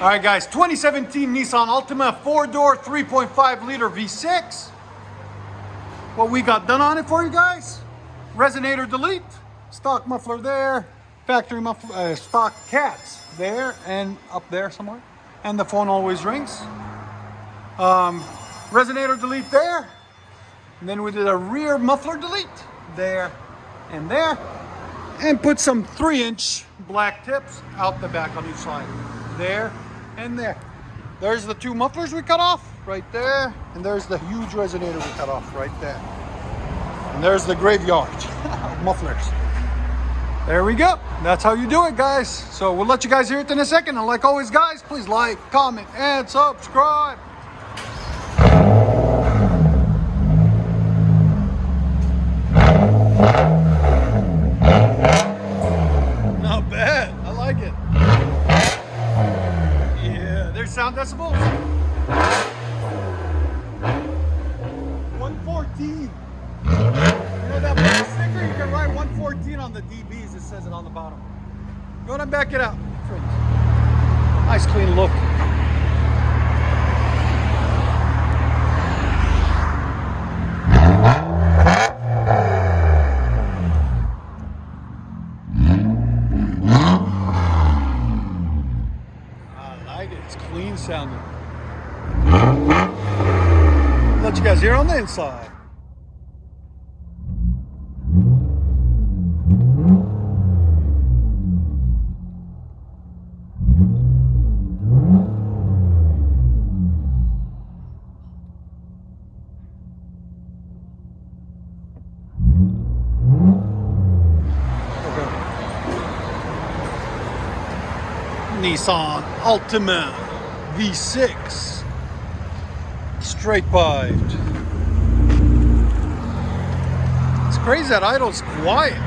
All right, guys, 2017 Nissan Altima, 4-door, 3.5 liter V6. What we got done on it for you guys? Resonator delete, stock muffler there, factory muffler, stock cats there and up there somewhere, and the phone always rings. Resonator delete there, and then we did a rear muffler delete there and there, and put some 3-inch black tips out the back on each side, there and there. There's the 2 mufflers we cut off right there, and there's the huge resonator we cut off right there. And there's the graveyard of mufflers. There we go. That's how you do it, guys. So we'll let you guys hear it in a second. And like always, guys, please like, comment, and subscribe. Not bad. I like it. Yeah, there's sound decibels. 114. You know that black sticker? You can write 114 on the DBs. It says it on the bottom. Go ahead and back it out. Nice clean look. It's clean sounding. Let you guys hear on the inside. Nissan Altima V6 straight piped. It's crazy that idle's quiet.